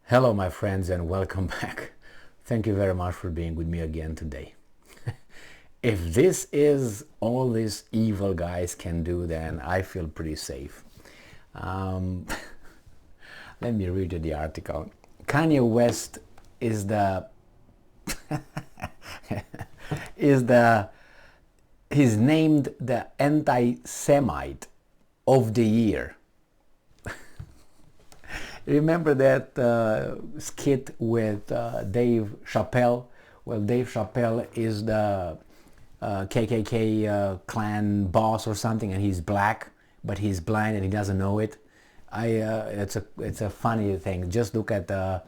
Hello, my friends, and welcome back. Thank you very much for being with me again today. If this is all these evil guys can do, then I feel pretty safe. Um, Let me read you the article. Kanye West is the is the he's named the Antisemite of the year. Remember that skit with Dave Chappelle? Well, Dave Chappelle is the KKK clan boss or something, and he's black, but he's blind and he doesn't know it. It's a funny thing. Just look at the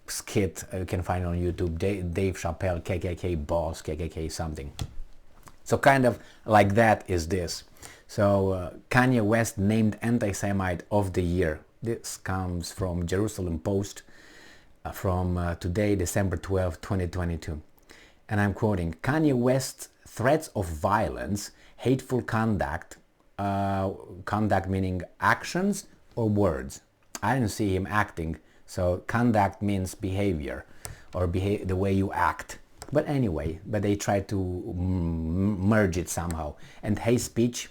skit you can find on YouTube. Dave Chappelle, KKK boss, KKK something. So kind of like that is this. So Kanye West named Anti-Semite of the year. This comes from Jerusalem Post from today, December 12, 2022. And I'm quoting, Kanye West's threats of violence, hateful conduct, conduct meaning actions or words. I didn't see him acting, so conduct means behavior or the way you act. But anyway, but they try to merge it somehow. And hate speech,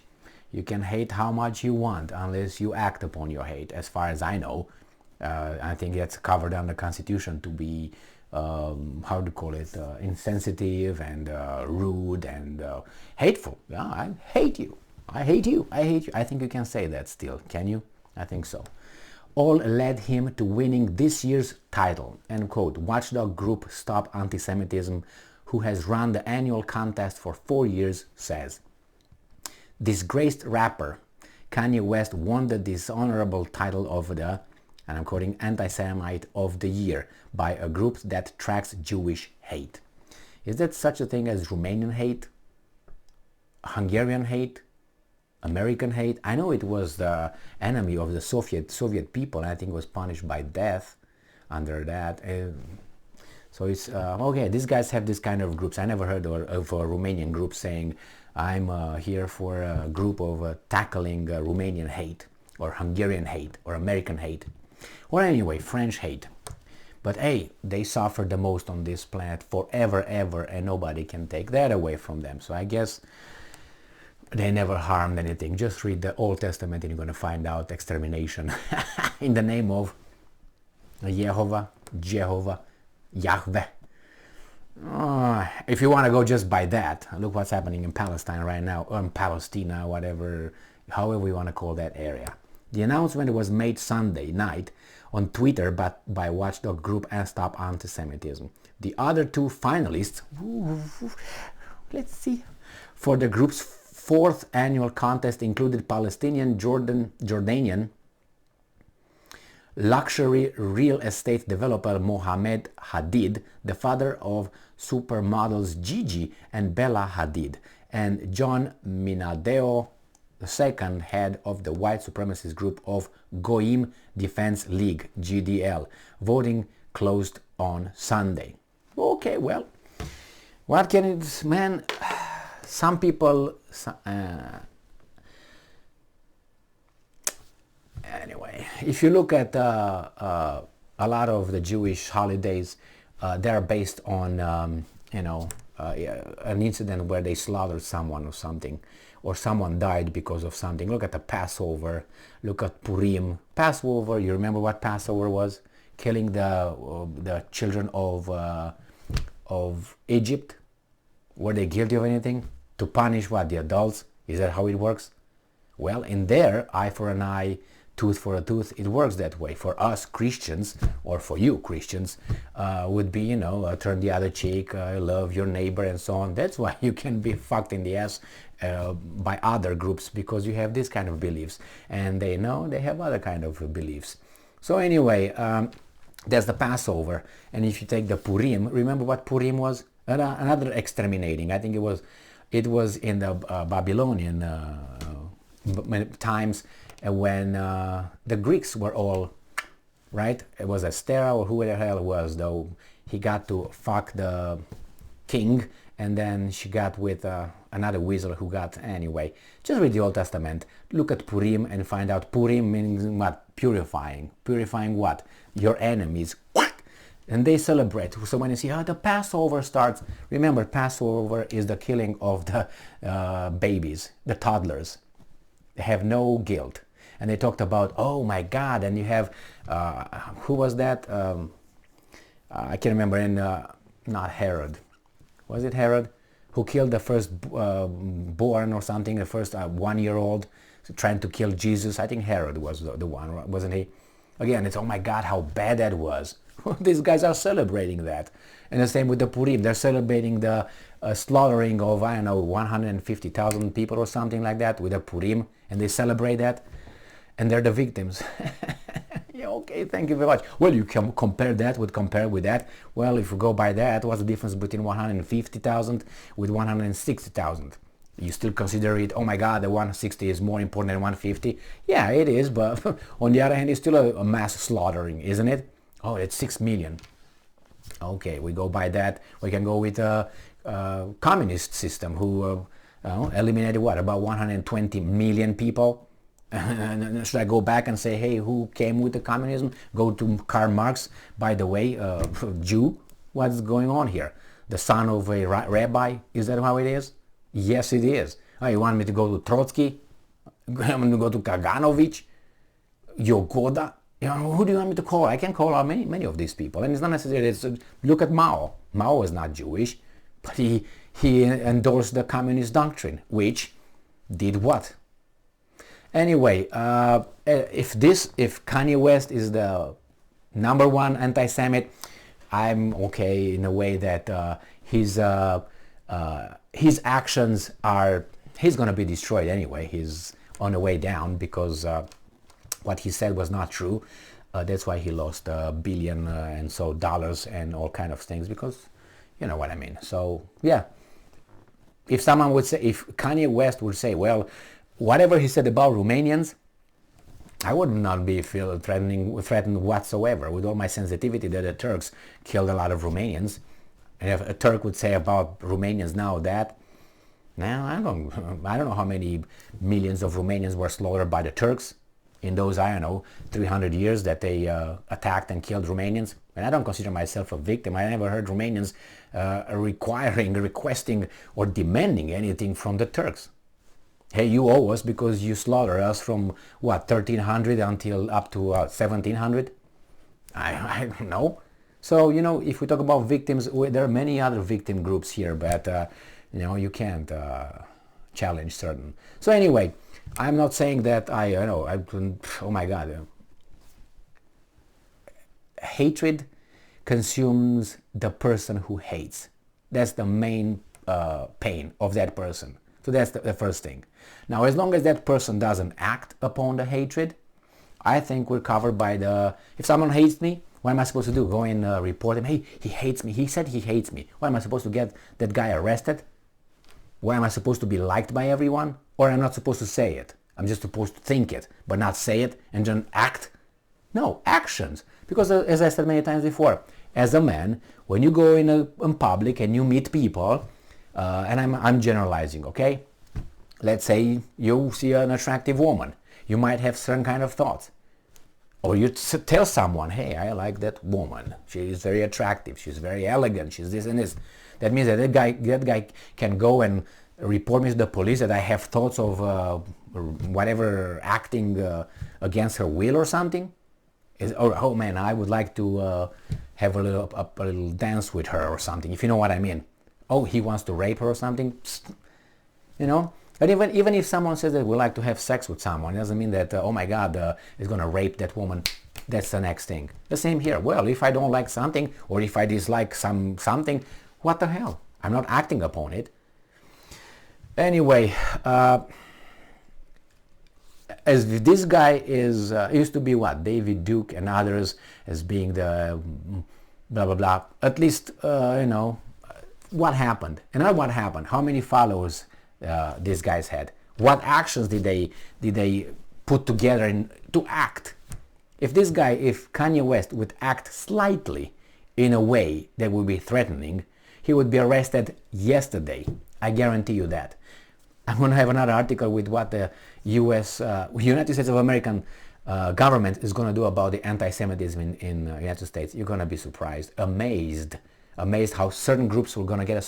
you can hate how much you want unless you act upon your hate. As far as I know, I think that's covered under the Constitution to be, how to call it, insensitive and rude and hateful. Yeah, I hate you. I hate you. I hate you. I think you can say that still. Can you? I think so. All led him to winning this year's title, end quote. Watchdog group Stop Antisemitism, who has run the annual contest for 4 years, says. Disgraced rapper Kanye West won the dishonorable title of the, and I'm quoting, Anti-Semite of the Year by a group that tracks Jewish hate. Is that such a thing as Romanian hate? Hungarian hate? American hate? I know it was the enemy of the Soviet people, and I think it was punished by death under that. So it's okay. These guys have this kind of groups. I never heard of a Romanian group saying, "I'm here for a group of tackling Romanian hate or Hungarian hate or American hate, or anyway French hate." But hey, they suffer the most on this planet forever, ever, and nobody can take that away from them. So I guess they never harmed anything. Just read the Old Testament and you're going to find out extermination in the name of Jehovah, Yahweh. If you want to go just by that, look what's happening in Palestine right now, or in Palestina, whatever, however you want to call that area. The announcement was made Sunday night on Twitter by watchdog group Stop Antisemitism. The other two finalists, let's see, for the group's fourth annual contest included Palestinian Jordanian luxury real estate developer Mohammed Hadid, the father of supermodels Gigi and Bella Hadid, and John Minadeo, the second head of the white supremacist group of Goyim Defense League, GDL. Voting closed on Sunday. Okay, well, what can it, man, some people, anyway, if you look at a lot of the Jewish holidays, they're based on, an incident where they slaughtered someone or something, or someone died because of something. Look at the Passover, look at Purim. Passover, you remember what Passover was? Killing the children of Egypt. Were they guilty of anything? To punish what? The adults? Is that how it works? Well, in there, eye for an eye, tooth for a tooth, it works that way. For us Christians, or for you Christians, would be, turn the other cheek, love your neighbor and so on. That's why you can be fucked in the ass by other groups, because you have this kind of beliefs. And they know they have other kind of beliefs. So anyway, there's the Passover. And if you take the Purim, remember what Purim was? Another exterminating. I think it was in the Babylonian times, when the Greeks were all, right? It was Astera or who the hell it was, though. He got to fuck the king, and then she got with another weasel who got, anyway. Just read the Old Testament, look at Purim and find out Purim means what? Purifying. Purifying what? Your enemies. And they celebrate. So when you see how the Passover starts, remember Passover is the killing of the babies, the toddlers. They have no guilt. And they talked about, oh my God, and you have, who was that? I can't remember, and not Herod. Was it Herod? Who killed the first born or something, the first 1-year-old, trying to kill Jesus. I think Herod was the one, wasn't he? Again, it's, oh my God, how bad that was. These guys are celebrating that. And the same with the Purim. They're celebrating the slaughtering of, I don't know, 150,000 people or something like that with the Purim. And they celebrate that. And they're the victims. Yeah, okay, thank you very much. Well, you can compare with that. Well, if you go by that, what's the difference between 150,000 with 160,000? You still consider it, oh my God, the 160 is more important than 150? Yeah, it is, but on the other hand, it's still a mass slaughtering, isn't it? Oh, it's 6 million. Okay, we go by that. We can go with a communist system who eliminated what, about 120 million people? Should I go back and say, hey, who came with the communism? Go to Karl Marx, by the way, Jew? What's going on here? The son of a rabbi? Is that how it is? Yes, it is. Oh, you want me to go to Trotsky? I'm going to go to Kaganovich? Yogoda? You know, who do you want me to call? I can call out many of these people. And it's not necessarily, look at Mao. Mao is not Jewish, but he endorsed the communist doctrine, which did what? Anyway, if Kanye West is the #1 anti-Semite, I'm okay in a way that his actions are, he's going to be destroyed anyway. He's on the way down because what he said was not true. That's why he lost $1 billion and so dollars and all kind of things, because you know what I mean. So yeah, if someone would say, if Kanye West would say, well, whatever he said about Romanians, I would not be threatened whatsoever, with all my sensitivity that the Turks killed a lot of Romanians. And if a Turk would say about Romanians now that, now I don't know how many millions of Romanians were slaughtered by the Turks in those, I don't know, 300 years that they attacked and killed Romanians. And I don't consider myself a victim. I never heard Romanians requesting or demanding anything from the Turks. Hey, you owe us because you slaughtered us from, what, 1300 until up to 1700? I don't know. So, you know, if we talk about victims, there are many other victim groups here, but, you know, you can't challenge certain. So anyway, I'm not saying that oh my God. Hatred consumes the person who hates. That's the main pain of that person. So that's the first thing. Now, as long as that person doesn't act upon the hatred, I think we're covered by the, if someone hates me, what am I supposed to do? Go and report him? Hey, he hates me. He said he hates me. What, am I supposed to get that guy arrested? Why am I supposed to be liked by everyone? Or I'm not supposed to say it? I'm just supposed to think it, but not say it and then act? No, actions. Because as I said many times before, as a man, when you go in public and you meet people, and I'm generalizing, okay? Let's say you see an attractive woman. You might have certain kind of thoughts. Or you tell someone, hey, I like that woman. She is very attractive. She's very elegant. She's this and this. That means that that guy can go and report me to the police that I have thoughts of whatever acting against her will or something. Or, oh man, I would like to have a little dance with her or something, if you know what I mean. Oh, he wants to rape her or something. Psst. You know? But even if someone says that we like to have sex with someone, it doesn't mean that, oh my God, he's going to rape that woman. That's the next thing. The same here. Well, if I don't like something, or if I dislike something, what the hell? I'm not acting upon it. Anyway, as this guy is used to be what? David Duke and others as being the blah, blah, blah. At least, you know, what happened? And not what happened. How many followers these guys had? What actions did they put together to act? If Kanye West would act slightly in a way that would be threatening, he would be arrested yesterday. I guarantee you that. I'm going to have another article with what the United States of American government is going to do about the anti-Semitism in the United States. You're going to be surprised, amazed how certain groups were going to get a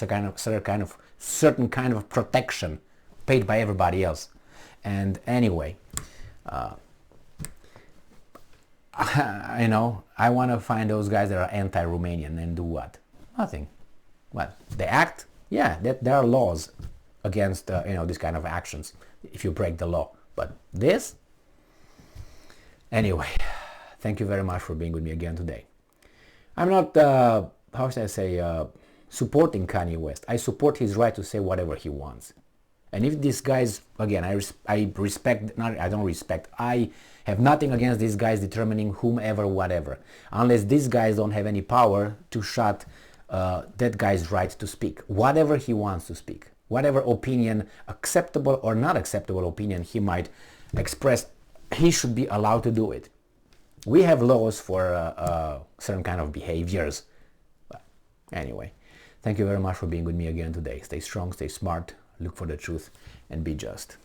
certain kind of protection paid by everybody else. And anyway, I want to find those guys that are anti-Romanian and do what? Nothing. What? They act? Yeah, there are laws against these kind of actions if you break the law. But this? Anyway, thank you very much for being with me again today. I'm not, how should I say, supporting Kanye West. I support his right to say whatever he wants. And if these guys, again, I have nothing against these guys determining whomever, whatever, unless these guys don't have any power to shut that guy's right to speak, whatever he wants to speak, whatever opinion, acceptable or not acceptable opinion he might express, he should be allowed to do it. We have laws for certain kind of behaviors. But anyway, thank you very much for being with me again today. Stay strong, stay smart, look for the truth, and be just.